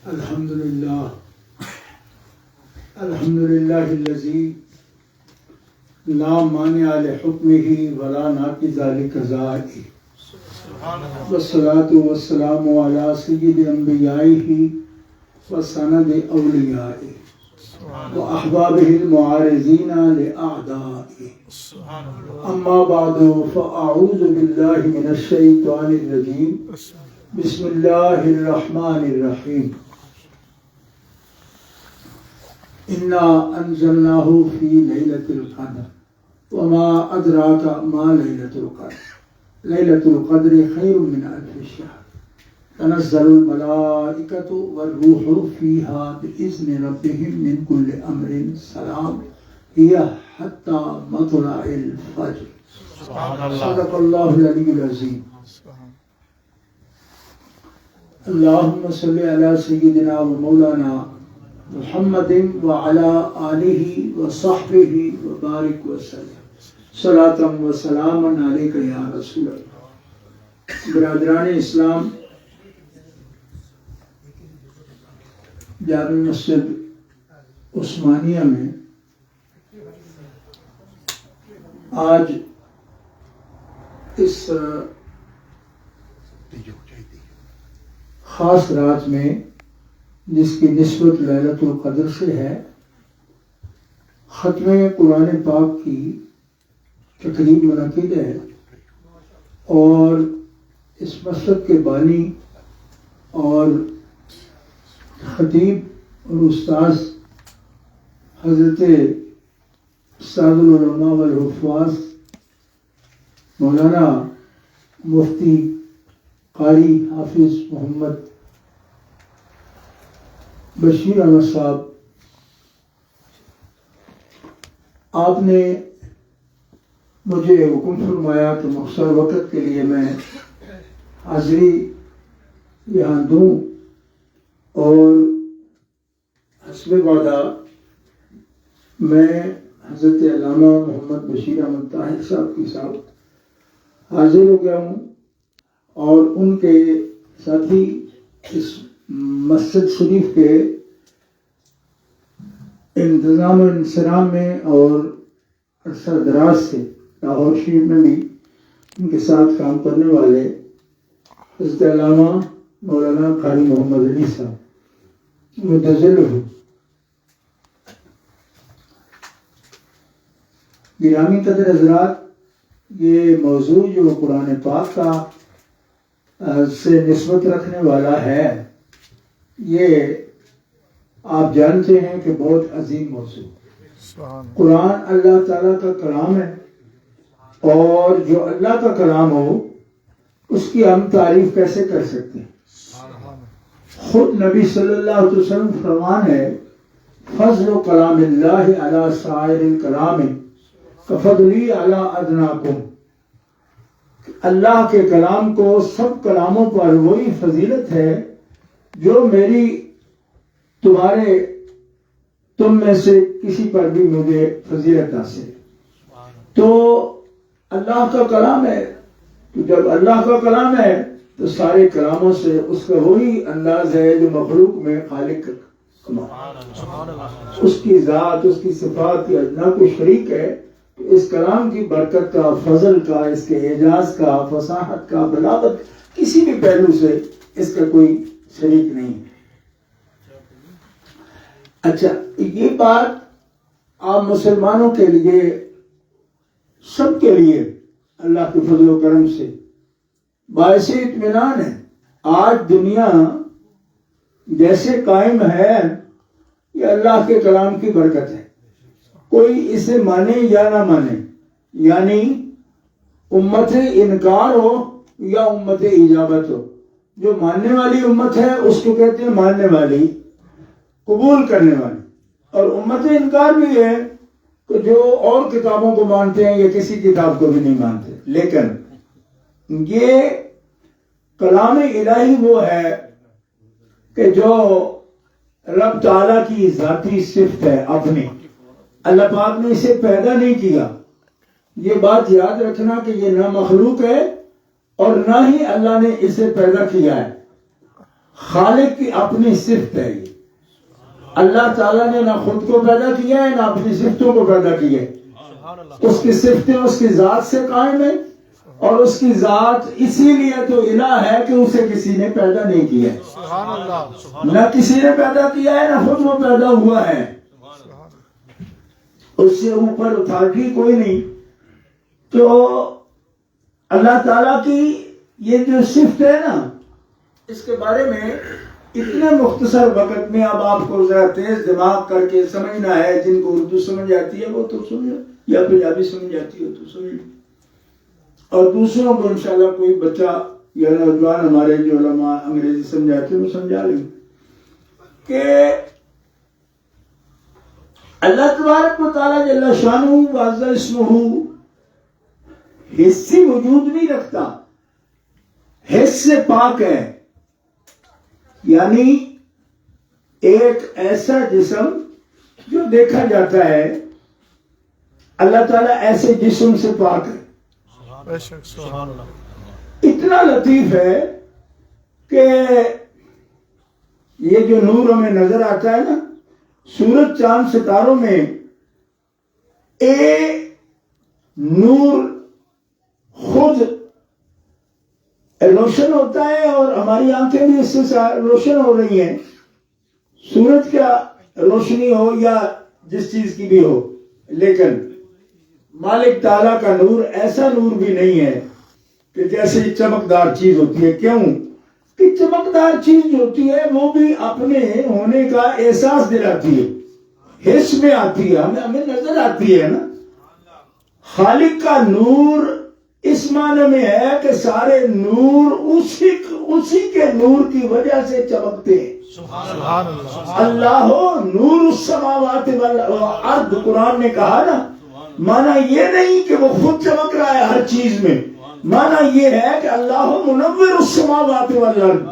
الحمد للہ الذی لا مانع لحکمہ ولا ناقض لقضائہ والصلاة والسلام علی سید انبیائہ وسند اولیائہ واحبابہ المعارضین لاعدائہ اما بعد فاعوذ باللہ من الشیطان الرجیم بسم اللہ الرحمن الرحیم انا انزلناہ فی لیلۃ القدر وما ادراک ما لیلۃ القدر لیلۃ القدر خیر من الف شہر تنزل الملائکۃ والروح فیہا بإذن ربہم من کل امر سلام ہی حتی مطلع الفجر صدق اللہ العلی العظیم اللہم صلی علی سیدنا و مولانا محمد وعلی آلہ وصحبہ وبارک وسلم صلاۃ و سلام علیک یا رسول اللہ۔ برادران اسلام، جامع مسجد عثمانیہ میں آج اس خاص رات میں جس کی نسبت لیلۃ القدر سے ہے، ختم قرآن پاک کی تقریب منعقد ہے، اور اس مسجد کے بانی اور خطیب اور استاذ حضرت استاد العلماء والحفاظ مولانا مفتی قاری حافظ محمد بشیر احمد صاحب، آپ نے مجھے حکم فرمایا کہ مختصر وقت کے لیے میں حاضری یہاں دوں، اور حسب وعدہ میں حضرت علامہ محمد بشیر احمد طاہر صاحب کی ساتھ حاضر ہو گیا ہوں، اور ان کے ساتھی اس مسجد شریف کے انتظام و انصرام میں اور عرصہ دراز سے لاہور شریف میں بھی ان کے ساتھ کام کرنے والے حضرت علامہ مولانا قاری محمد علی صاحب متضل ہوں۔ گرامی قدر حضرات، یہ موضوع جو قرآن پاک کا سے نسبت رکھنے والا ہے، یہ آپ جانتے ہیں کہ بہت عظیم موضوع۔ قرآن اللہ تعالیٰ کا کلام ہے، اور جو اللہ کا کلام ہو اس کی ہم تعریف کیسے کر سکتے ہیں؟ خود نبی صلی اللہ علیہ وسلم فرمان ہے، فضل کلام اللہ علی سائر الکلام کفضلی علی ادناکم، اللہ کے کلام کو سب کلاموں پر وہی فضیلت ہے جو میری تم میں سے کسی پر بھی مجھے فضیلت حاصل ہے۔ تو اللہ کا کلام ہے، تو جب اللہ کا کلام ہے تو سارے کلاموں سے اس کا وہی انداز ہے جو مخلوق میں خالق کا کمال، اس کی ذات، اس کی صفات کی ادنا کو شریک ہے۔ تو اس کلام کی برکت کا، فضل کا، اس کے اعجاز کا، فصاحت کا، بلاغت، کسی بھی پہلو سے اس کا کوئی شریک نہیں ہے۔ اچھا، یہ بات آپ مسلمانوں کے لیے، سب کے لیے اللہ کے فضل و کرم سے باعث اطمینان ہے۔ آج دنیا جیسے قائم ہے یہ اللہ کے کلام کی برکت ہے، کوئی اسے مانے یا نہ مانے، یعنی امت انکار ہو یا امت اجابت ہو۔ جو ماننے والی امت ہے اس کو کہتے ہیں ماننے والی، قبول کرنے والی، اور امت انکار بھی ہے کہ جو اور کتابوں کو مانتے ہیں یا کسی کتاب کو بھی نہیں مانتے۔ لیکن یہ کلام الہی وہ ہے کہ جو رب تعالیٰ کی ذاتی صفت ہے اپنی، اللہ پاک نے اسے پیدا نہیں کیا۔ یہ بات یاد رکھنا کہ یہ نہ مخلوق ہے اور نہ ہی اللہ نے اسے پیدا کیا ہے۔ خالق کی اپنی صفت ہے یہ. اللہ تعالیٰ نے نہ خود کو پیدا کیا ہے نہ اپنی صفتوں کو پیدا کیا ہے. اس کی صفتیں اس کی ذات سے قائم ہے اور اس کی ذات اسی لیے تو الہ ہے کہ اسے کسی نے پیدا نہیں کیا ہے. نہ کسی نے پیدا کیا ہے نہ خود وہ پیدا ہوا ہے. اس سے اوپر اتھارٹی کوئی نہیں. تو اللہ تعالیٰ کی یہ جو صفت ہے نا اس کے بارے میں اتنے مختصر وقت میں اب آپ کو ذرا تیز دماغ کر کے سمجھنا ہے. جن کو اردو سمجھ آتی ہے وہ تو سمجھ، یا پنجابی سمجھ آتی ہے تو سمجھ، اور دوسروں کو انشاءاللہ کوئی بچہ یا نوجوان ہمارے جو علماء انگریزی سمجھاتے ہیں وہ سمجھا لیں کہ اللہ تبارک و تعالیٰ جل شانہ وعز اسمہ حصی وجود نہیں رکھتا، حس سے پاک ہے. یعنی ایک ایسا جسم جو دیکھا جاتا ہے، اللہ تعالیٰ ایسے جسم سے پاک ہے. اتنا لطیف ہے کہ یہ جو نور ہمیں نظر آتا ہے نا، سورج چاند ستاروں میں نور خود روشن ہوتا ہے اور ہماری آنکھیں بھی اس سے روشن ہو رہی ہیں. سورج کا روشنی ہو یا جس چیز کی بھی ہو، لیکن مالک تعالیٰ کا نور ایسا نور بھی نہیں ہے کہ جیسے چمکدار چیز ہوتی ہے. کیوں کہ چمکدار چیز جو ہوتی ہے وہ بھی اپنے ہونے کا احساس دلاتی ہے، حس میں آتی ہے، ہمیں نظر آتی ہے نا. خالق کا نور اس معنی میں ہے کہ سارے نور اسی کے نور کی وجہ سے چمکتے ہیں. سبحان اللہ. اللہ نور السماوات والارض قرآن نے کہا نا، معنی یہ نہیں کہ وہ خود چمک رہا ہے ہر چیز میں، معنی یہ ہے کہ اللہ منور السماوات والارض.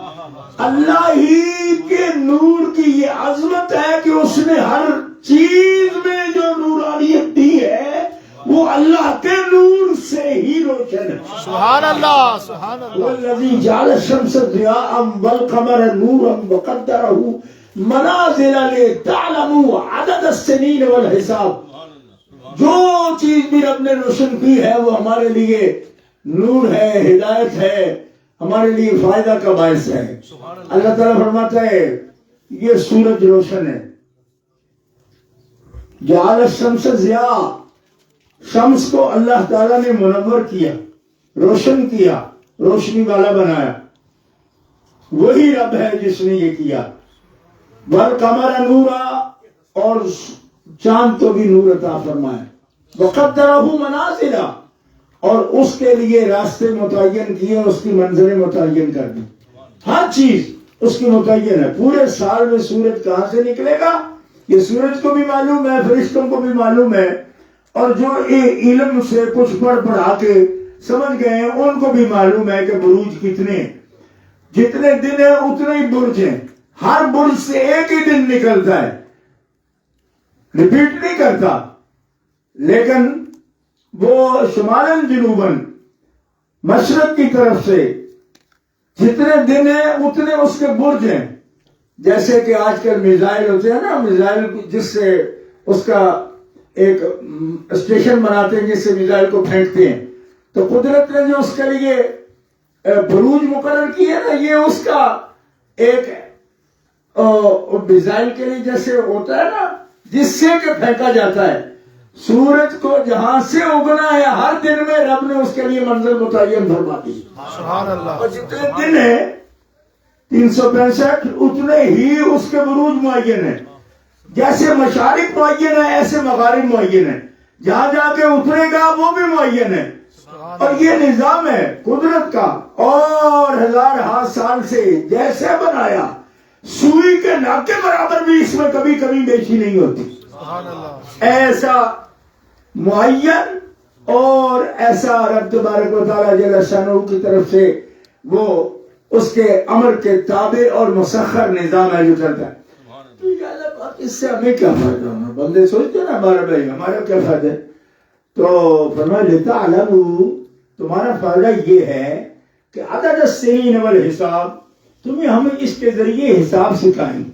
اللہ ہی کے نور کی یہ عظمت ہے کہ اس نے ہر چیز میں جو نورانیت دی ہے وہ اللہ کے نور سے ہی روشن ہے. سبحان اللہ. سبحان اللہ. والذی جعل الشمس ضیاء والقمر نورا وقدره منازل لتعلموا عدد السنین والحساب. جو چیز بھی رب نے روشن کی ہے وہ ہمارے لیے نور ہے، ہدایت ہے، ہمارے لیے فائدہ کا باعث ہے. اللہ تعالیٰ فرماتا ہے یہ سورج روشن ہے. جعل الشمس ضیاء، شمس کو اللہ تعالیٰ نے منور کیا، روشن کیا، روشنی والا بنایا. وہی رب ہے جس نے یہ کیا. والقمر نورا، اور چاند کو بھی نور عطا فرمایا. وقدرہ منازل، اور اس کے لیے راستے متعین کیے، اس کی منزلیں متعین کر دی. ہر چیز اس کی متعین ہے. پورے سال میں سورج کہاں سے نکلے گا یہ سورج کو بھی معلوم ہے، فرشتوں کو بھی معلوم ہے، اور جو علم سے کچھ پڑھا کے سمجھ گئے ہیں ان کو بھی معلوم ہے کہ بروج کتنے ہیں. جتنے دن ہیں اتنے ہی برج ہیں. ہر برج سے ایک ہی دن نکلتا ہے، ریپیٹ نہیں کرتا. لیکن وہ شمالن جنوبن، مشرق کی طرف سے جتنے دن ہیں اتنے اس کے برج ہیں. جیسے کہ آج کل میزائل ہوتے ہیں نا، میزائل جس سے اس کا ایک اسٹیشن بناتے ہیں جس سے میزائل کو پھینکتے ہیں، تو قدرت نے جو اس کے لیے بروج مقرر کی ہے نا، یہ اس کا ایک میزائل کے لیے جیسے ہوتا ہے نا جس سے کہ پھینکا جاتا ہے. سورج کو جہاں سے اگنا ہے ہر دن میں رب نے اس کے لیے منزل متعین فرما دی. سبحان اللہ. اور جتنے دن ہیں 365 اتنے ہی اس کے بروج معین ہیں. جیسے مشارق معین ہے ایسے مغارب معین ہے. جہاں جا کے اترے گا وہ بھی معین ہے. اور یہ نظام ہے قدرت کا. اور 1000 سال سے جیسے بنایا، سوئی کے ناک کے برابر بھی اس میں کبھی کبھی بیشی نہیں ہوتی. ایسا معین اور ایسا رب تبارک و تعالیٰ جل شانہ کی طرف سے وہ اس کے امر کے تابع اور مسخر نظام ہے جو چلتا ہے. اس سے ہمیں کیا فائدہ ہونا؟ بندے سوچتے نا ہمارا بھائی ہمارا کیا فائدہ ہے؟ تو فرمایا لتعلموا، تمہارا فائدہ یہ ہے کہ عدد السنین والحساب، تمہیں ہم اس کے ذریعے حساب سکھائیں گے.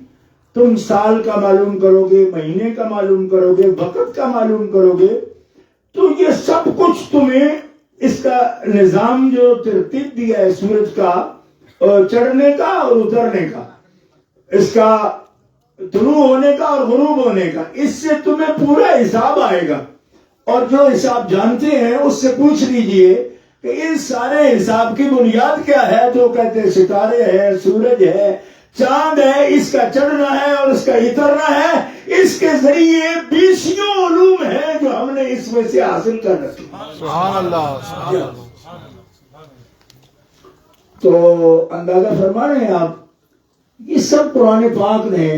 تم سال کا معلوم کرو گے, مہینے کا معلوم کرو گے, وقت کا معلوم کرو گے, تو یہ سب کچھ تمہیں اس کا نظام جو ترتیب دیا ہے سورج کا چڑھنے کا اور اترنے کا, اس کا طلوع ہونے کا اور غروب ہونے کا, اس سے تمہیں پورا حساب آئے گا. اور جو حساب جانتے ہیں اس سے پوچھ لیجئے کہ اس سارے حساب کی بنیاد کیا ہے. تو کہتے ہیں ستارے ہے, سورج ہے, چاند ہے, اس کا چڑھنا ہے اور اس کا اترنا ہے. اس کے ذریعے 20 علوم ہیں جو ہم نے اس میں سے حاصل کر رکھے. سبحان اللہ, سبحان اللہ. تو اندازہ فرما رہے ہیں آپ, یہ سب قرآن پاک نے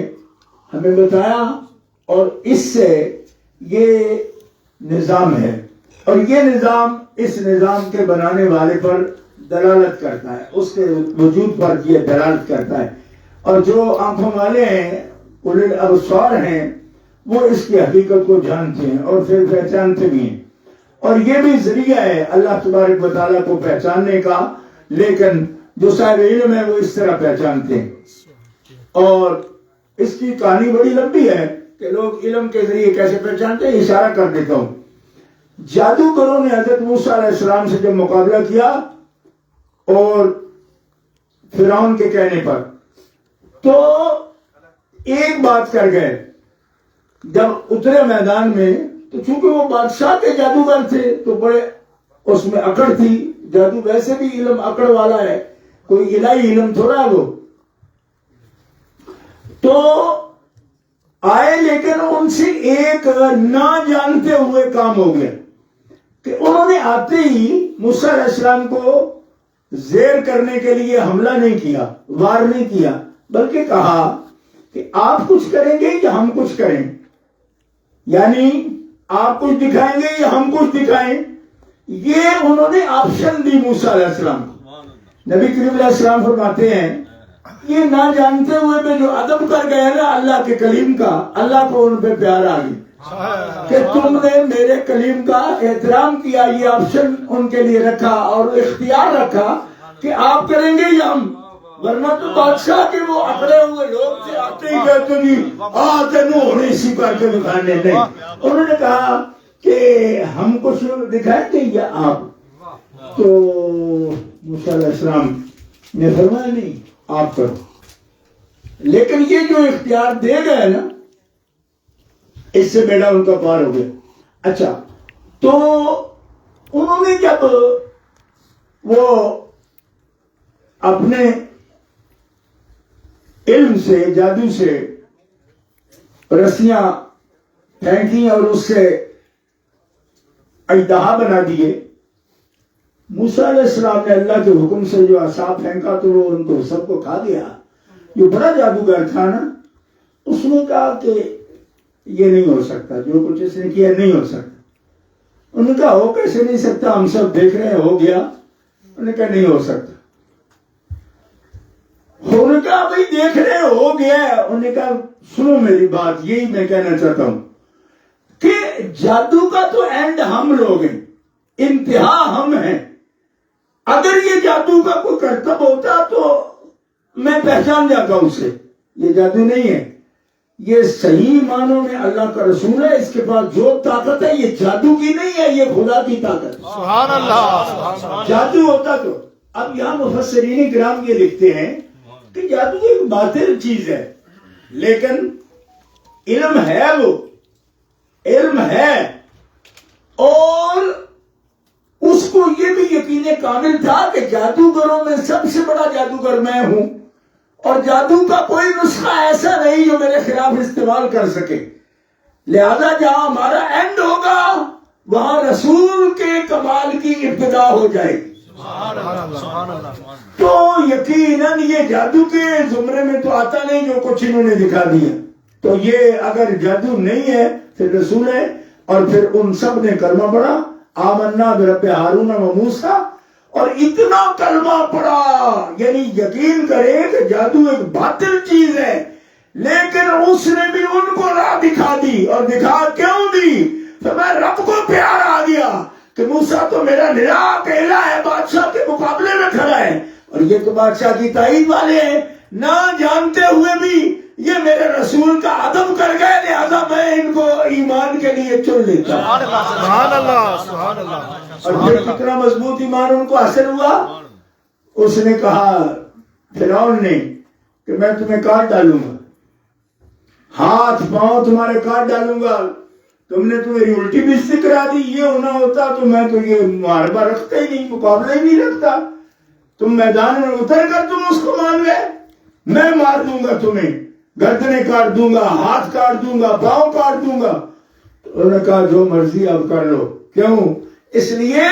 ہمیں بتایا, اور اس سے یہ نظام ہے, اور یہ نظام اس نظام کے بنانے والے پر دلالت کرتا ہے, اس کے وجود پر یہ دلالت کرتا ہے. اور جو آنکھوں والے ہیں, اولو الابصار ہیں, وہ اس کی حقیقت کو جانتے ہیں اور پھر پہچانتے بھی ہیں. اور یہ بھی ذریعہ ہے اللہ تبارک و تعالیٰ کو پہچاننے کا, لیکن جو صاحب علم ہے وہ اس طرح پہچانتے ہیں. اور اس کی کہانی بڑی لمبی ہے کہ لوگ علم کے ذریعے کیسے پہچانتے ہیں. اشارہ کر دیتا ہوں. جادوگروں نے حضرت موسیٰ علیہ السلام سے جب مقابلہ کیا اور فرعون کے کہنے پر, تو ایک بات کر گئے. جب اترے میدان میں تو چونکہ وہ بادشاہ کے جادوگر تھے تو بڑے اس میں اکڑ تھی. جادو ویسے بھی علم اکڑ والا ہے, کوئی الہی علم تھوڑا وہ. تو آئے, لیکن ان سے ایک نہ جانتے ہوئے کام ہو گیا کہ انہوں نے آتے ہی موسیٰ علیہ السلام کو زیر کرنے کے لیے حملہ نہیں کیا, وار نہیں کیا, بلکہ کہا کہ آپ کچھ کریں گے یا ہم کچھ کریں. یعنی آپ کچھ دکھائیں گے یا ہم کچھ دکھائیں. یہ انہوں نے آپشن دی موسیٰ علیہ السلام کو. نبی کریم علیہ السلام فرماتے ہیں یہ نہ جانتے ہوئے میں جو ادب کر گئے نا اللہ کے کلیم کا, اللہ کو ان پہ پیار آ گئی کہ تم نے میرے کلیم کا احترام کیا. یہ آپشن ان کے لیے رکھا اور اختیار رکھا کہ آپ کریں گے یا ہم. ورنہ تو بادشاہ کے وہ اکڑے ہوئے لوگ تھے, آتے ہی کہتے جی آتے نو ہونے اسی کر کے دکھانے. نہیں, انہوں نے کہا کہ ہم کچھ دکھائیں گے یا آپ. تو موسیٰ علیہ السلام نے فرمایا نہیں, آپ کرو. لیکن یہ جو اختیار دے گئے نا, اس سے بیڑا ان کا پار ہو گیا. اچھا, تو انہوں نے جب وہ اپنے علم سے, جادو سے رسیاں پھینکی اور اس سے اژدہا بنا دیے, موسیٰ علیہ السلام نے اللہ کے حکم سے جو عصا پھینکا تو وہ ان کو سب کو کھا گیا. یہ بڑا جادوگر تھا نا, اس نے کہا کہ یہ نہیں ہو سکتا, جو کچھ اس نے کیا نہیں ہو سکتا. انہوں نے کہا ہو کیسے نہیں سکتا, ہم سب دیکھ رہے ہیں, ہو گیا. انہوں نے کہا نہیں ہو سکتا. انہوں نے کہا بھائی دیکھ رہے ہو گیا. انہوں نے کہا سنو میری بات, یہی میں کہنا چاہتا ہوں کہ جادو کا تو اینڈ ہم لوگ ہیں, انتہا ہم ہیں. اگر یہ جادو کا کوئی کرتب ہوتا تو میں پہچان جاتا ہوں اسے. یہ جادو نہیں ہے, یہ صحیح معنوں میں اللہ کا رسول ہے. اس کے پاس جو طاقت ہے یہ جادو کی نہیں ہے, یہ خدا کی طاقت. سبحان اللہ. جادو ہوتا تو. اب یہاں مفسرین کرام یہ لکھتے ہیں کہ جادو ایک باطل چیز ہے, لیکن علم ہے, وہ علم ہے. اور اس کو یہ بھی یقین کامل تھا کہ جادوگروں میں سب سے بڑا جادوگر میں ہوں, اور جادو کا کوئی نسخہ ایسا نہیں جو میرے خلاف استعمال کر سکے. لہذا جہاں ہمارا اینڈ ہوگا وہاں رسول کے کمال کی ابتدا ہو جائے گی. تو یقیناً یہ جادو کے زمرے میں تو آتا نہیں جو کچھ انہوں نے دکھا دیا. تو یہ اگر جادو نہیں ہے پھر رسول ہے. اور پھر ان سب نے کلمہ پڑھا, آمنا برب ہارون و موسیٰ, اور اتنا کلمہ پڑھا یعنی یقین کرے کہ جادو ایک باطل چیز ہے, لیکن اس نے بھی ان کو راہ دکھا دی. اور دکھا کیوں دی؟ تو میں رب کو پیار آ گیا کہ موسیٰ تو میرا نراق الہ ہے, بادشاہ کے مقابلے میں کھڑا ہے, اور یہ تو بادشاہ کی تائید والے ہیں، نہ جانتے ہوئے بھی یہ میرے رسول کا ادب کر گئے، لہذا میں ان کو ایمان کے لیے چن لیتا ہوں۔ سبحان اللہ سبحان اللہ۔ اور پھر کتنا مضبوط ایمان ان کو حاصل ہوا، اس نے کہا فرعون نے کہ میں تمہیں کاٹ ڈالوں گا، ہاتھ پاؤں تمہارے کاٹ ڈالوں گا، تم نے تو میری الٹی بھی کرا دی، یہ ہونا ہوتا تو میں تو یہ محاربہ رکھتا ہی نہیں، مقابلہ ہی نہیں رکھتا، تم میدان میں اتر کر تم اس کو مان گئے، میں مار دوں گا تمہیں، گردنیں کاٹ دوں گا، ہاتھ کاٹ دوں گا، پاؤں کاٹ دوں گا۔ انہوں نے کہا جو مرضی اب کر لو۔ کیوں؟ اس لیے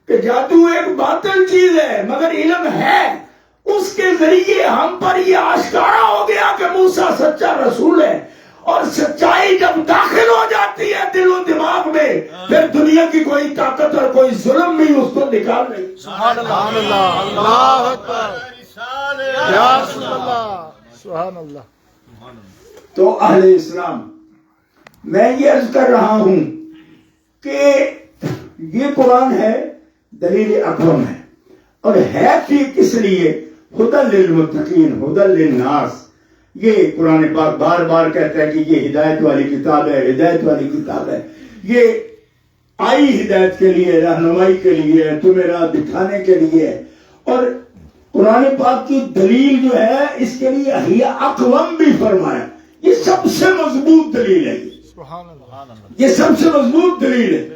کہ جادو ایک باطل چیز ہے مگر علم ہے، اس کے ذریعے ہم پر یہ آشکارا ہو گیا کہ موسیٰ سچا رسول ہے، اور سچائی جب داخل ہو جاتی ہے دل و دماغ میں، پھر دنیا کی کوئی طاقت اور کوئی ظلم بھی اس کو نکال نہیں۔ سبحان اللہ اللہ اکبر یا رسول اللہ سبحان اللہ۔ تو اہل اسلام، میں یہ عرض کر رہا ہوں کہ یہ قرآن ہے، دلیل اکرم ہے، اور ہے ٹھیک کس لیے؟ ہدی للمتقین ہدی للناس۔ یہ قرآن پاک بار بار کہتا ہے کہ یہ ہدایت والی کتاب ہے، ہدایت والی کتاب ہے، یہ آئی ہدایت کے لیے، رہنمائی کے لیے، تمہیں راہ دکھانے کے لیے۔ اور قرآن پاک کی دلیل جو ہے اس کے لیے ہی اقوم بھی فرمایا، یہ سب سے مضبوط دلیل ہے، سبحان اللہ یہ سب سے مضبوط دلیل ہے۔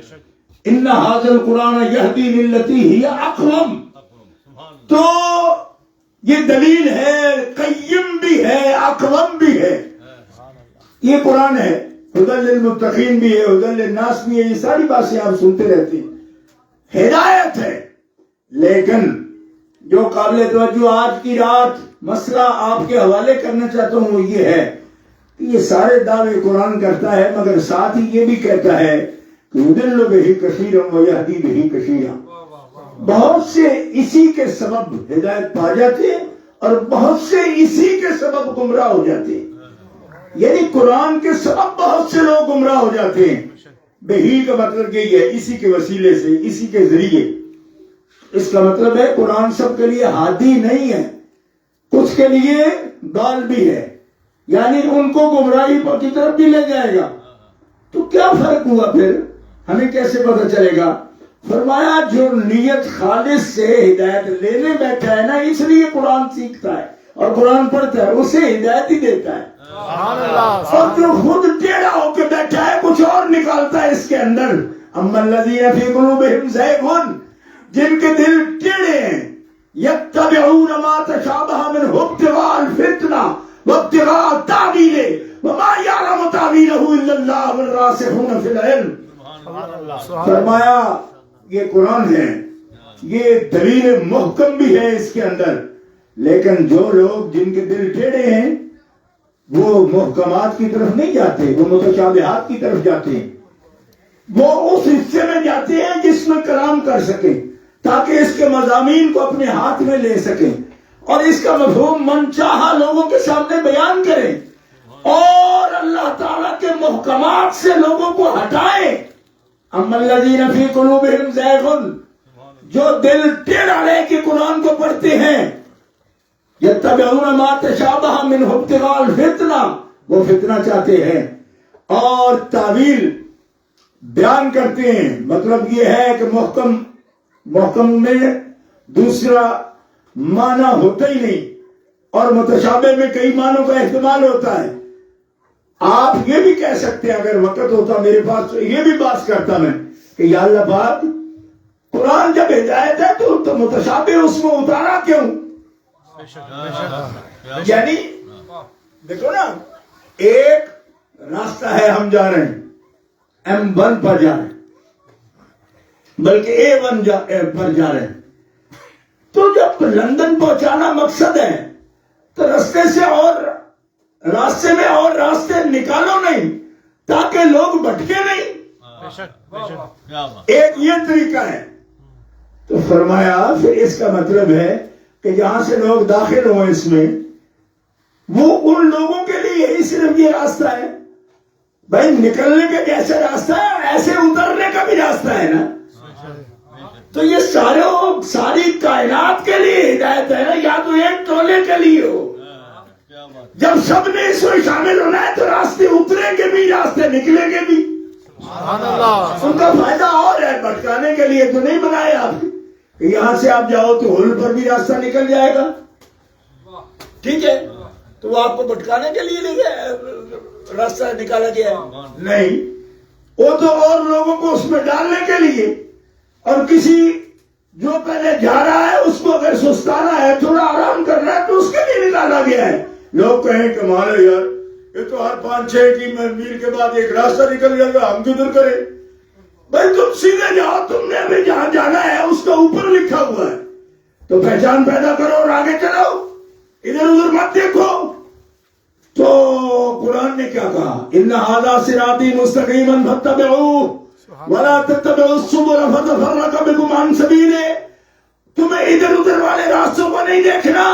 ان ھذا القرآن یہدی للتی ہی اقوم، تو یہ دلیل ہے، قیم بھی ہے، اقوم بھی ہے۔ یہ قرآن ہے، ہدی للمتقین بھی ہے، ہدی للناس بھی ہے، یہ ساری باتیں آپ سنتے رہتے ہیں، ہدایت ہے۔ لیکن جو قابل توجہ آج کی رات مسئلہ آپ کے حوالے کرنا چاہتا ہوں وہ یہ ہے کہ یہ سارے دعوے قرآن کرتا ہے مگر ساتھ ہی یہ بھی کہتا ہے کہ یضل بہ کثیرا ویہدی بہ کثیرا، بہت سے اسی کے سبب ہدایت پا جاتے ہیں اور بہت سے اسی کے سبب گمراہ ہو جاتے ہیں، یعنی قرآن کے سبب بہت سے لوگ گمراہ ہو جاتے ہیں۔ بہی کا مطلب یہی ہے، اسی کے وسیلے سے، اسی کے ذریعے۔ اس کا مطلب ہے قرآن سب کے لیے ہادی نہیں ہے، کچھ کے لیے ضال بھی ہے، یعنی ان کو گمراہی کی طرف بھی لے جائے گا۔ تو کیا فرق ہوا پھر، ہمیں کیسے پتہ چلے گا؟ فرمایا جو نیت خالص سے ہدایت لینے بیٹھا ہے نا، اس لیے قرآن سیکھتا ہے اور قرآن پڑھتا ہے، اسے ہدایت ہی دیتا ہے۔ سبحان اللہ۔ اور جو خود ٹیڑھا ہو کے بیٹھا ہے کچھ اور نکالتا ہے اس کے اندر۔ اما الذین فی قلوبہم زیغ، جن کے دل ٹیڑھے ہیں، یتبعون ما تشابہ منہ ابتغاء الفتنہ وابتغاء تاویلہ وما یعلم تاویلہ الا اللہ والراسخون فی العلم۔ فرمایا یہ قرآن ہے، یہ دلیل محکم بھی ہے اس کے اندر، لیکن جو لوگ جن کے دل ٹیڑھے ہیں وہ محکمات کی طرف نہیں جاتے، وہ متشابہات کی طرف جاتے ہیں، وہ اس حصے میں جاتے ہیں جس میں کلام کر سکیں تاکہ اس کے مضامین کو اپنے ہاتھ میں لے سکیں اور اس کا مفہوم من چاہا لوگوں کے سامنے بیان کریں اور اللہ تعالیٰ کے محکمات سے لوگوں کو ہٹائیں۔ اما الذین فی قلوبہم زیغ، جو دل ٹیڑھا لے کے قرآن کو پڑھتے ہیں، یتبعون ما تشابہ منہ ابتغاء الفتنہ، وہ فتنہ چاہتے ہیں اور تاویل بیان کرتے ہیں۔ مطلب یہ ہے کہ محکم میں دوسرا معنی ہوتا ہی نہیں اور متشابہ میں کئی معنوں کا احتمال ہوتا ہے۔ آپ یہ بھی کہہ سکتے ہیں، اگر وقت ہوتا میرے پاس تو یہ بھی بات کرتا میں کہ یا اللہ پاک، قرآن جب ہدایت ہے تو متشابہ اس میں اتارا کیوں؟ یعنی دیکھو نا، ایک راستہ ہے، ہم جا رہے ہیں M1 پر جا رہے ہیں، بلکہ A1 پر جا رہے ہیں، تو جب لندن پہنچانا مقصد ہے تو راستے میں اور راستے نکالو نہیں تاکہ لوگ بھٹکے نہیں۔ ایک یہ طریقہ ہے۔ تو فرمایا پھر اس کا مطلب ہے کہ جہاں سے لوگ داخل ہوں اس میں، وہ ان لوگوں کے لیے ہی صرف یہ راستہ ہے۔ بھائی نکلنے کا جیسا راستہ ہے ایسے اترنے کا بھی راستہ ہے نا۔ تو یہ ساری کائنات کے لیے ہدایت ہے نا، یا تو ایک ٹولے کے لیے ہو. جب سب نے اس میں شامل ہونا ہے تو راستے اتریں گے بھی، راستے نکلیں گے بھی. سبحان اللہ. ان کا فائدہ اور ہے، بھٹکانے کے لیے تو نہیں بنائے آپ. یہاں سے آپ جاؤ تو ہول پر بھی راستہ نکل جائے گا، ٹھیک ہے، تو وہ آپ کو بھٹکانے کے لیے نہیں گیا، راستہ نکالا گیا ہے نہیں، وہ تو اور لوگوں کو اس میں ڈالنے کے لیے. اور کسی جو پہلے جا رہا ہے اس کو اگر سستانا ہے، تھوڑا آرام کرنا ہے، تو اس کے لیے نکالا گیا ہے. لوگ کہیں کہ مانو یار یہ تو ہر 5-6 کی میل کے بعد ایک راستہ نکل جائے گا، ہم کدھر کریں؟ بھائی تم سیدھے جاؤ، تم نے ابھی جہاں جانا ہے اس کا اوپر لکھا ہوا ہے، تو پہچان پیدا کرو اور آگے چلو، ادھر ادھر مت دیکھو. تو قرآن نے کیا کہا؟ ان ھذا صراطی مستقیما فاتبعوہ ولا تتبعوا السبل فتفرق بکم عن سبیلہ. تمہیں ادھر ادھر والے راستوں کو نہیں دیکھنا،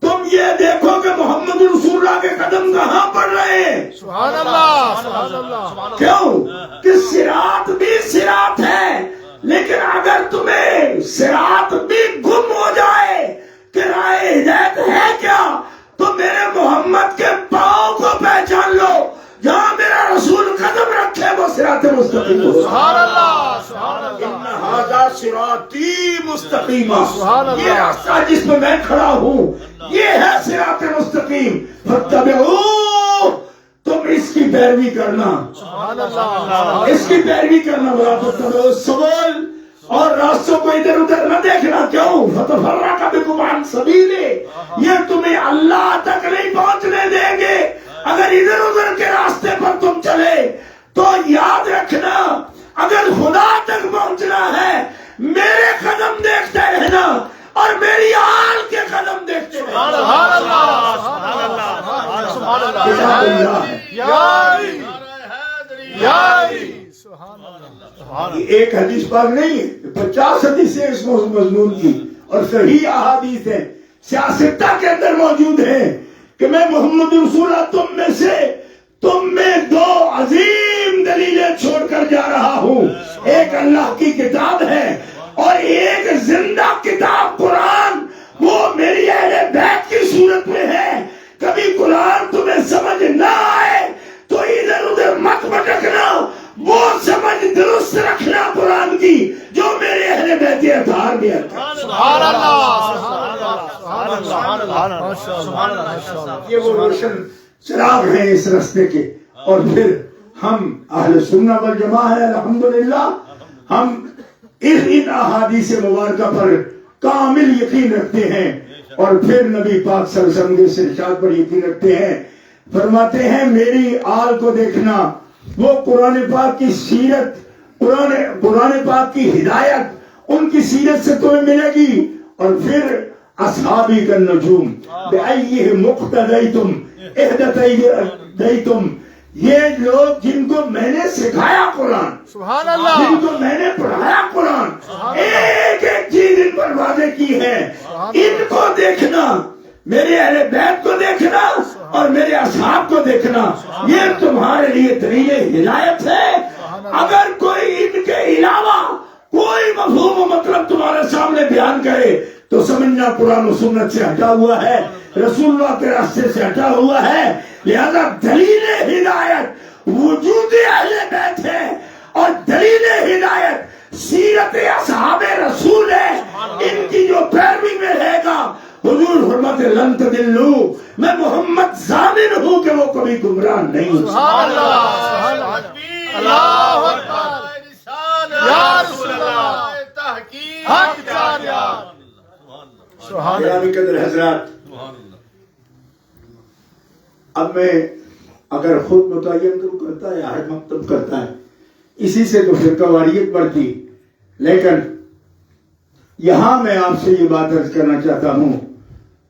تم یہ دیکھو کہ محمد رسول اللہ کے قدم کہاں پڑ رہے ہیں. سبحان اللہ. سبحان اللہ. کیوں کہ صراط بھی صراط ہے، لیکن اگر تمہیں صراط بھی گم ہو جائے کہ راہ ہدایت ہے کیا، تو میرے محمد کے پاؤں کو پہچان لو، جہاں میرا رسول قدم رکھے وہ صراط مستقیم ہو. سبحان اللہ. سبحان اللہ. ان ھذا صراطی مستقیما، سبحان اللہ. یہ راستہ جس میں میں کھڑا ہوں یہ ہے صراط مستقیم. فاتبعوہ، تم اس کی پیروی کرنا، سبحان اللہ. اس کی پیروی کرنا. ولا تتبعوا السبل، اور راستوں کو ادھر ادھر نہ دیکھنا. کیوں؟ فتفرق بکم عن سبیلہ، یہ تمہیں اللہ تک نہیں پہنچنے دیں گے. اگر ادھر ادھر کے راستے پر تم چلے تو یاد رکھنا، اگر خدا تک پہنچنا ہے میرے قدم دیکھتے رہنا اور میری آل کے قدم دیکھتے رہنا. سبحان اللہ. سبحان اللہ. سبحان اللہ. کتاب اللہ ہے. یا علی. یا علی. سبحان اللہ. یہ ایک حدیث پاک نہیں ہے، 50 حدیثیں اس مضمون کی، اور صحیح احادیث ہیں، سیاستہ کے اندر موجود ہیں کہ میں محمد رسول اللہ تم میں 2 عظیم دلیلیں چھوڑ کر جا رہا ہوں. ایک اللہ کی کتاب ہے اور ایک زندہ کتاب قرآن، وہ میری اہل بیت کی صورت میں ہے. کبھی قرآن تمہیں سمجھ نہ آئے تو ادھر ادھر مت بھٹکنا، وہ سمجھ درست رکھنا قرآن کی جو میرے اہل بیت اطہار میں ہے. سبحان اللہ. سبحان اللہ. سبحان اللہ. یہ وہ روشن چراغ ہیں اس راستے کے. اور پھر ہم اہل سنہ والجماعہ ہیں الحمدللہ، ہم ان احادیث مبارکہ پر کامل یقین رکھتے ہیں، اور پھر نبی پاک صلی اللہ علیہ وسلم کے ارشاد پر یقین رکھتے ہیں. فرماتے ہیں میری آل کو دیکھنا، وہ قرآن پاک کی سیرت، قرآن پاک کی ہدایت ان کی سیرت سے تمہیں ملے گی. اور پھر اصحابی کا نجوم بأیہم اقتدیتم اہدیتم، یہ لوگ جن کو میں نے سکھایا قرآن، سبحان اللہ. جن کو میں نے پڑھایا قرآن، ایک ایک چیز ان پر واضح کی ہے، ان کو دیکھنا، میرے اہل بیت کو دیکھنا اور میرے اصحاب کو دیکھنا، یہ تمہارے لیے دلیل ہدایت ہے. اگر کوئی ان کے علاوہ کوئی مفہوم و مطلب تمہارے سامنے بیان کرے تو سمجھنا قرآن و سنت سے ہٹا ہوا ہے، رسول اللہ کے راستے سے ہٹا ہوا ہے. لہذا دلیل ہدایت وجود اہل بیت ہے، اور دلیل ہدایت سیرت اصحاب رسول ہے. ان کی جو پیروی میں رہے گا، حضور فرماتے لن تضلوا، میں محمد ضامن ہوں کہ وہ کبھی گمراہ نہیں ہو. سبحان اللہ. سبحان اللہ. اللہ اکبر. یا رسول اللہ. تحقیق حق جاریہ. سبحان اللہ. گرامی قدر حضرات، اب میں اگر خود متعین کرتا ہے ہر مکتب کرتا ہے، اسی سے تو فرقہ واریت بڑھتی. لیکن یہاں میں آپ سے یہ بات عرض کرنا چاہتا ہوں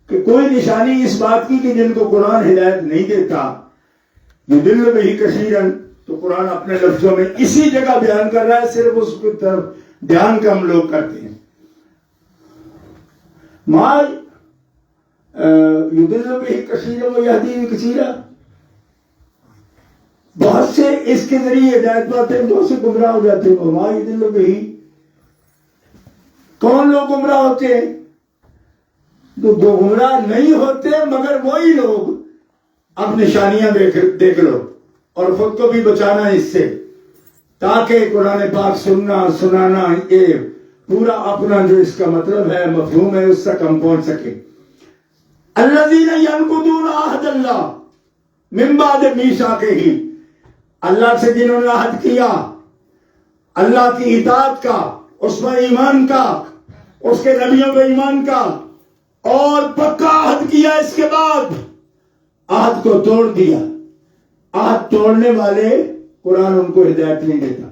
کہ کوئی نشانی اس بات کی کہ جن کو قرآن ہدایت نہیں دیتا، یضل بہ کثیرا، تو قرآن اپنے لفظوں میں اسی جگہ بیان کر رہا ہے، صرف اس کی طرف دھیان کم لوگ کرتے ہیں. ما یضل بہ کثیرا ویہدی بہ کثیرا، بہت سے اس کے ذریعے ہدایت پاتے ہیں، بہت سے گمراہ ہو جاتے ہیں. ما یضل بہ کون لوگ گمراہ ہوتے ہیں؟ تو گمراہ نہیں ہوتے مگر وہی لوگ. اب نشانیاں دیکھ لو اور خود کو بھی بچانا اس سے، تاکہ قرآن پاک سننا سنانا یہ پورا اپنا جو اس کا مطلب ہے مفہوم ہے اس تک ہم پہنچ سکے. الذین ینقضون عہد اللہ من بعد میثاقہ، اللہ سے جنہوں نے عہد کیا، اللہ کی اطاعت کا، اس پر ایمان کا، اس کے نبیوں پہ ایمان کا، اور پکا عہد کیا، اس کے بعد عہد کو توڑ دیا. عہد توڑنے والے قرآن ان کو ہدایت نہیں دیتا.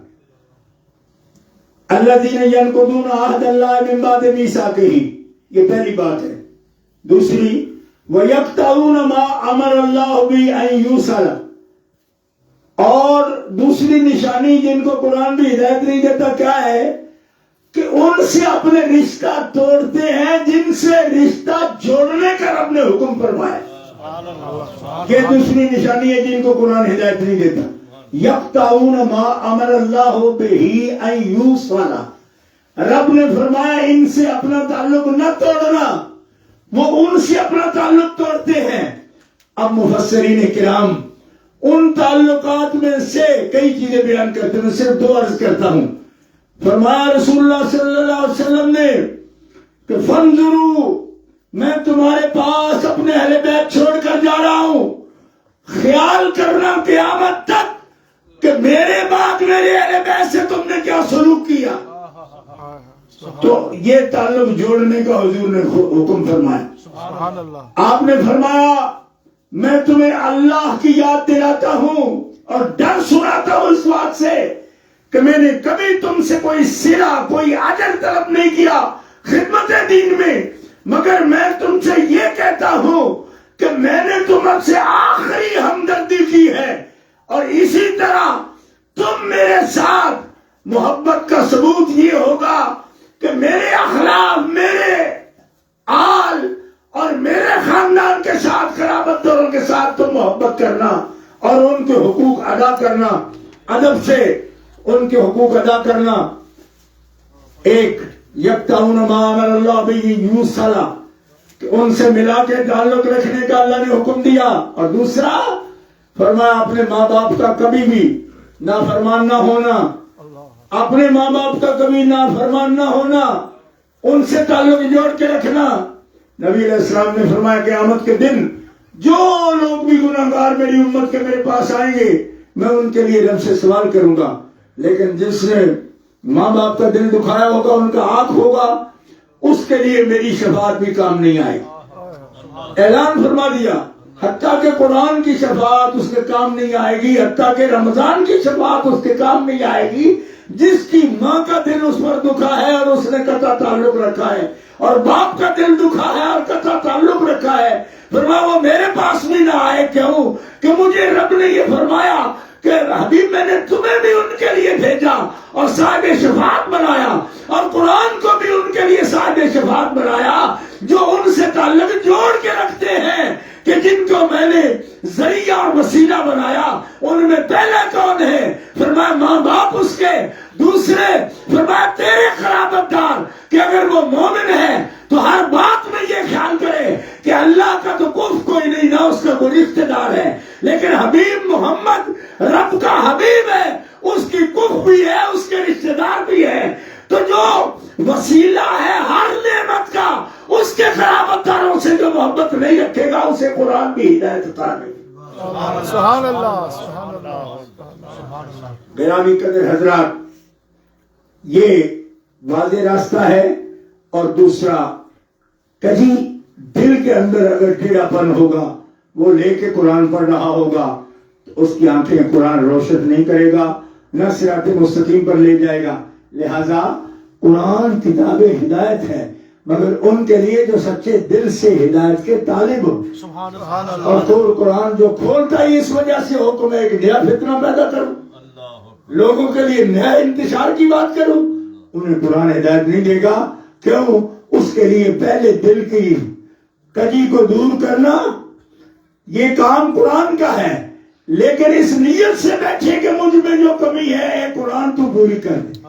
الذین ینقضون عہد اللہ من بعد میثاقہ، یہ پہلی بات ہے. دوسری وَيَقْطَعُونَ مَا أَمَرَ اللَّهُ بِهِ أَن يُوصَلَ، اور دوسری نشانی جن کو قرآن بھی ہدایت نہیں دیتا کیا ہے کہ ان سے اپنے رشتہ توڑتے ہیں جن سے رشتہ جوڑنے کا رب نے حکم فرمایا. یہ دوسری نشانی ہے جن کو قرآن ہدایت نہیں دیتا. یقطعون ما امر اللہ بہ ان یوصل، رب نے فرمایا ان سے اپنا تعلق نہ توڑنا، وہ ان سے اپنا تعلق توڑتے ہیں. اب مفسرین کرام ان تعلقات میں سے کئی چیزیں بیان کرتے ہیں، میں صرف دو عرض کرتا ہوں. فرمایا رسول اللہ صلی اللہ علیہ وسلم نے کہ فانظروا، میں تمہارے پاس اپنے اہل بیت چھوڑ کر جا رہا ہوں، خیال کرنا قیامت تک کہ میرے بعد میرے اہل بیت سے تم نے کیا سلوک کیا. تو یہ تعلق جوڑنے کا حضور نے حکم فرمایا. سبحان اللہ. آپ نے فرمایا میں تمہیں اللہ کی یاد دلاتا ہوں اور ڈر سناتا ہوں اس بات سے کہ میں نے کبھی تم سے کوئی صلہ کوئی اجر طلب نہیں کیا خدمت دین میں، مگر میں تم سے یہ کہتا ہوں کہ میں نے تم سے آخری ہمدردی کی ہے، اور اسی طرح تم میرے ساتھ محبت کا ثبوت یہ ہوگا کہ میرے اخلاق، میرے آل اور میرے خاندان کے ساتھ، قرابت داروں کے ساتھ تم محبت کرنا اور ان کے حقوق ادا کرنا، ادب سے ان کے حقوق ادا کرنا. ایک یقطعون ما امر اللہ بہ یوصل، کہ ان سے ملا کے تعلق رکھنے کا اللہ نے حکم دیا. اور دوسرا فرمایا اپنے ماں باپ کا کبھی بھی نافرمان نہ ہونا، اپنے ماں باپ کا کبھی نافرمان نہ ہونا، ان سے تعلق جوڑ کے رکھنا. نبی علیہ السلام نے فرمایا قیامت کے دن جو لوگ بھی گناہگار میری امت کے میرے پاس آئیں گے میں ان کے لیے رب سے سوال کروں گا، لیکن جس نے ماں باپ کا دل دکھایا ہوگا، ان کا آنکھ ہوگا، اس کے لیے میری شفاعت بھی کام نہیں آئے گی. اعلان فرما دیا حتیٰ کہ قرآن کی شفاعت اس کے کام نہیں آئے گی، حتیٰ کہ رمضان کی شفاعت اس کے کام نہیں آئے گی جس کی ماں کا دل اس پر دکھا ہے اور اس نے قطع تعلق رکھا ہے، اور باپ کا دل دکھا ہے اور قطع تعلق رکھا ہے. فرمایا وہ میرے پاس بھی نہ آئے. کیوں کہ مجھے رب نے یہ فرمایا کہ حبیب میں نے تمہیں بھی ان کے لیے بھیجا اور صاحب شفاعت بنایا، اور قرآن کو بھی ان کے لیے صاحب شفاعت بنایا جو ان سے تعلق جوڑ کے رکھتے ہیں، کہ جن کو میں نے ذریعہ اور وسیلہ بنایا. ان میں پہلا کون ہے؟ فرمایا ماں باپ اس کے. دوسرے فرمایا تیرے قرابت دار، کہ اگر وہ مومن ہے تو ہر بات میں یہ خیال کرے کہ اللہ کا تو کف کوئی نہیں، نہ اس کا کوئی رشتہ دار ہے، لیکن حبیب محمد رب کا حبیب ہے، اس کی کف بھی ہے، اس کے رشتہ دار بھی ہے. تو جو وسیلہ ہے ہر نعمت کا، اس کے قرابت داروں سے جو محبت نہیں رکھے گا اسے قرآن بھی ہدایت عطا نہیں. سبحان اللہ. سبحان اللہ. گرامی قدر حضرات، یہ واضح راستہ ہے. اور دوسرا کہیں دل کے اندر اگر ٹیڑھا پن ہوگا، وہ لے کے قرآن پڑھ رہا ہوگا تو اس کی آنکھیں قرآن روشن نہیں کرے گا، نہ صراط مستقیم پر لے جائے گا. لہذا قرآن کتاب ہدایت ہے، مگر ان کے لیے جو سچے دل سے ہدایت کے طالب ہو. سبحان اللہ. اور قرآن جو کھولتا ہے اس وجہ سے حکم ہے کہ نیا فتنہ پیدا کروں، لوگوں کے لیے نیا انتشار کی بات کروں، انہیں قرآن ہدایت نہیں دے گا. کیوں؟ اس کے لیے پہلے دل کی کجی کو دور کرنا یہ کام قرآن کا ہے. لیکن اس نیت سے بیٹھے کہ مجھ میں جو کمی ہے قرآن تو پوری کر دے.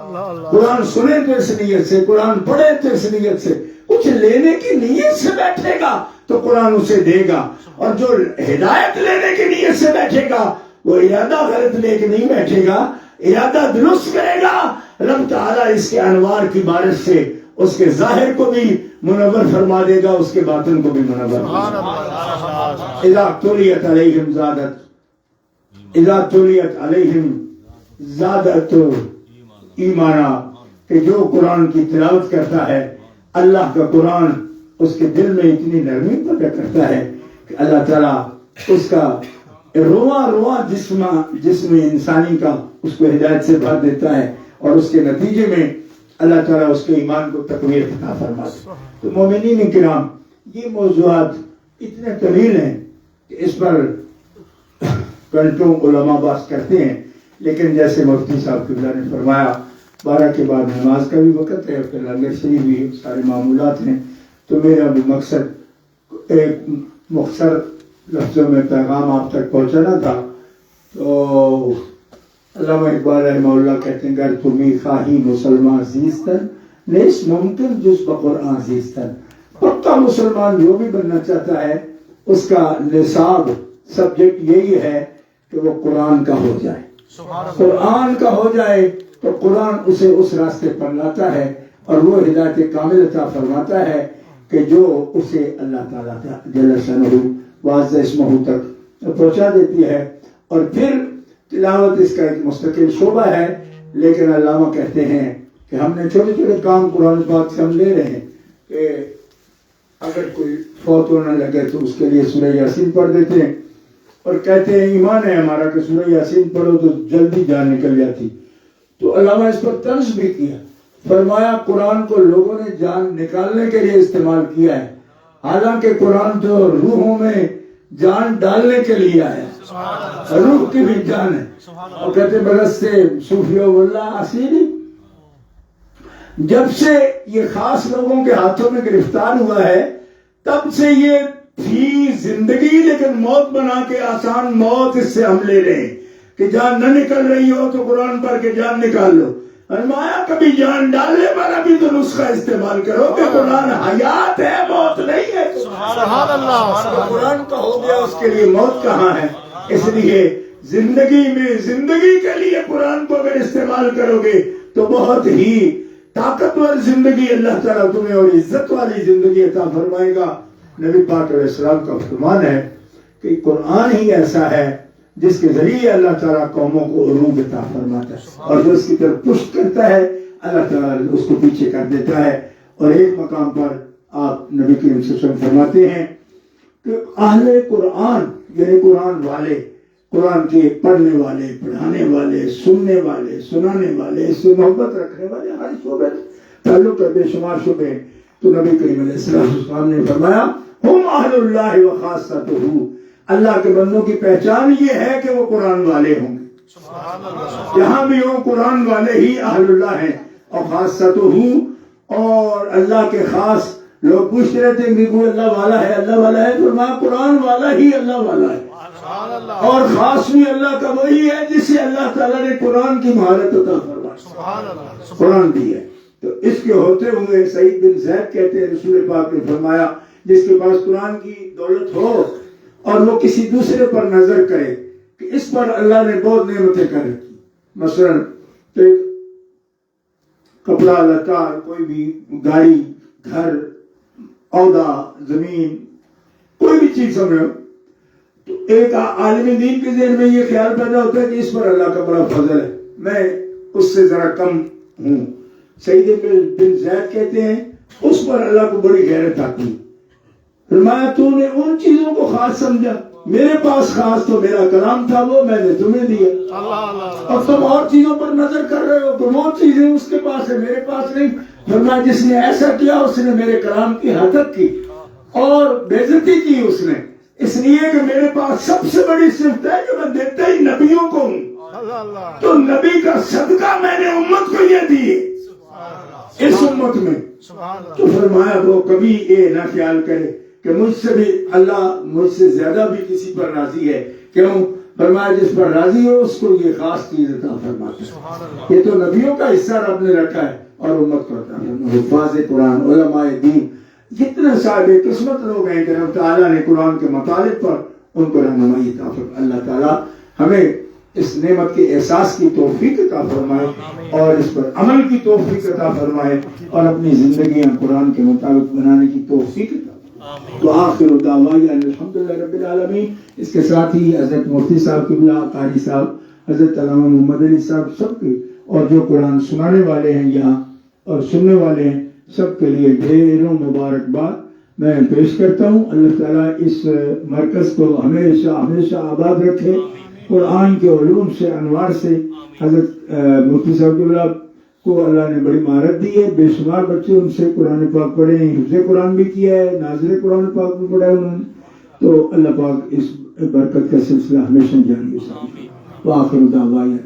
قرآن سنے تو اس نیت سے, قرآن پڑھے تو اس نیت سے, کچھ لینے کی نیت سے بیٹھے گا تو قرآن اسے دے گا. اور جو ہدایت لینے کی نیت سے بیٹھے گا وہ ارادہ غلط لے کے نہیں بیٹھے گا, ارادہ درست کرے گا. رب تعالیٰ اس کے انوار کی بارش سے اس کے ظاہر کو بھی منور فرما دے گا, اس کے باطن کو بھی منور فرما دے گا. اذا تلیت علیہم زادت, اذا تلیت علیہم زادت ایمانا, کہ جو قرآن کی تلاوت کرتا ہے اللہ کا قرآن اس کے دل میں اتنی نرمی پیدا کرتا ہے کہ اللہ تعالیٰ اس کا رواں رواں جسم انسانی کا اس کو ہدایت سے بھر دیتا ہے, اور اس کے نتیجے میں اللہ تعالیٰ اس کے ایمان کو تقویت عطا فرماتا ہے. تو مومنین کرام, یہ موضوعات اتنے طویل ہیں کہ اس پر گھنٹوں علماء بحث کرتے ہیں, لیکن جیسے مفتی صاحب قبلہ نے فرمایا 12 کے بعد نماز کا بھی وقت ہے, پھر لنگر شریف بھی, سارے معمولات ہیں. تو میرا بھی مقصد ایک مختصر لفظوں میں پیغام آپ تک پہنچانا تھا. تو علامہ اقبال رحمہ اللہ کہتے ہیں گر تمہیں خواہی مسلمان زیستن نیس ممکن جز بقرآن زیستن. پکا مسلمان جو بھی بننا چاہتا ہے اس کا نصاب سبجیکٹ یہی ہے کہ وہ قرآن کا ہو جائے, قرآن کا ہو جائے تو قرآن اسے اس راستے پر لاتا ہے اور وہ ہدایت کامل عطا فرماتا ہے کہ جو اسے اللہ تعالیٰ جل شانہ واعظ اسمہ تک پہنچا دیتی ہے. اور پھر تلاوت اس کا ایک مستقل شعبہ ہے, لیکن علامہ کہتے ہیں کہ ہم نے چھوٹے چھوٹے کام قرآن پاک سے ہم لے رہے ہیں کہ اگر کوئی فوت ہونے لگے تو اس کے لیے سورہ یاسین پڑھ دیتے ہیں, اور کہتے ہیں ایمان ہے ہمارا کہ سورہ یاسین پڑھو تو جلدی جان نکل جاتی. تو علامہ اس پر طنز بھی کیا, فرمایا قرآن کو لوگوں نے جان نکالنے کے لیے استعمال کیا ہے, حالانکہ قرآن تو روحوں میں جان ڈالنے کے لیے آیا ہے, روح کی بھی جان ہے. اور کہتے برس سے صوفیو واللہ اسیری, جب سے یہ خاص لوگوں کے ہاتھوں میں گرفتار ہوا ہے تب سے یہ تھی زندگی لیکن موت بنا کے آسان موت اس سے ہم لے رہے ہیں کہ جان نہ نکل رہی ہو تو قرآن پڑھ کے جان نکال لو. فرمایا کبھی جان ڈالنے والا بھی تو نسخہ استعمال کرو کہ قرآن حیات ہے, موت نہیں ہے. سبحان اللہ. قرآن کا ہو گیا, اس کے لیے موت کہاں ہے. اس لیے زندگی میں زندگی کے لیے قرآن کو اگر استعمال کرو گے تو بہت ہی طاقتور زندگی اللہ تعالیٰ تمہیں اور عزت والی زندگی عطا فرمائے گا. نبی پاک علیہ السلام کا فرمان ہے کہ قرآن ہی ایسا ہے جس کے ذریعے اللہ تعالیٰ قوموں کو عروج عطا فرماتا ہے, اور جو اس کی طرف پشت کرتا ہے اللہ تعالیٰ اس کو پیچھے کر دیتا ہے. اور ایک مقام پر آپ نبی کریم صلی اللہ علیہ وسلم فرماتے ہیں کہ اہل قرآن یعنی قرآن والے, قرآن کے پڑھنے والے, پڑھانے والے, سننے والے, سنانے والے, اس سے محبت رکھنے والے, ہر شعبے تعلق ہے بے شمار شعبے. تو نبی کریم علیہ السلام نے فرمایا ہم اہل اللہ و خاصتہ, اللہ کے بندوں کی پہچان یہ ہے کہ وہ قرآن والے ہوں گے. جہاں بھی ہوں قرآن والے ہی اہل اللہ ہیں اور خاصتہ, اور اللہ کے خاص. لوگ پوچھتے رہتے ہیں کہ کوئی اللہ والا ہے, اللہ والا ہے, فرمایا قرآن والا ہی اللہ والا ہے, اور خاص بھی اللہ کا وہی ہے جسے اللہ تعالیٰ نے قرآن کی مہارت عطا فرمائی, قرآن دی ہے. تو اس کے ہوتے ہوئے سعید بن زید کہتے ہیں رسول پاک نے فرمایا جس کے پاس قرآن کی دولت ہو اور وہ کسی دوسرے پر نظر کرے کہ اس پر اللہ نے بہت نعمتیں کر رکھی, مثلا کپڑا لتا, کوئی بھی گاڑی, گھر, عہدہ, زمین, کوئی بھی چیز سمجھو, تو ایک عالم دین کے ذہن میں یہ خیال پیدا ہوتا ہے کہ اس پر اللہ کا بڑا فضل ہے, میں اس سے ذرا کم ہوں. سعید بن زید کہتے ہیں اس پر اللہ کو بڑی غیرت آتی. فرمایا تو نے ان چیزوں کو خاص سمجھا, میرے پاس خاص تو میرا کلام تھا, وہ میں نے تمہیں دیا, اور تم اور چیزوں پر نظر کر رہے ہو تو وہ چیزیں اس کے پاس ہے میرے پاس نہیں. فرمایا جس نے ایسا کیا اس نے میرے کلام کی حدت کی اور بے عزتی کی اس نے, اس لیے کہ میرے پاس سب سے بڑی صفت ہے کہ میں دیتا ہی نبیوں کو ہوں, تو نبی کا صدقہ میں نے امت کو یہ دی اس امت میں. تو فرمایا وہ کبھی یہ نہ خیال کرے کہ مجھ سے بھی اللہ مجھ سے زیادہ بھی کسی پر راضی ہے, کیوں فرمایا جس پر راضی ہو اس کو یہ خاص چیز عطا فرماتا ہے. یہ تو نبیوں کا حصہ رب نے رکھا ہے اور امت کو عطا فرمایا. حفاظ قرآن، علماء دین، جتنے صاحب قسمت لوگ ہیں کہ رب تعالیٰ نے قرآن کے مطالب پر ان کو رہنمائی عطا فرمائے. اللہ تعالیٰ ہمیں اس نعمت کے احساس کی توفیق عطا فرمائے اور اس پر عمل کی توفیق عطا فرمائے اور اپنی زندگیاں قرآن کے مطابق بنانے کی توفیق عطا فرمائے. تو آخر دعوانا الحمدللہ رب العالمین. اس کے ساتھ ہی حضرت مفتی صاحب قبلہ، قاری صاحب، حضرت علامہ محمد علی صاحب، سب کے اور جو قرآن سنانے والے ہیں یہاں اور سننے والے ہیں، سب کے لیے ڈھیروں مبارکباد میں پیش کرتا ہوں. اللہ تعالیٰ اس مرکز کو ہمیشہ ہمیشہ آباد رکھے، قرآن کے علوم سے، انوار سے. حضرت مفتی صاحب قبلہ کو اللہ نے بڑی مہارت دی ہے، بے شمار بچے ان سے قرآن پاک پڑھے ہیں، حفظ قرآن بھی کیا ہے، ناظر قرآن پاک بھی پڑھا ہے انہوں نے. تو اللہ پاک اس برکت کا سلسلہ ہمیشہ جاری رکھے. وآخر دعوانا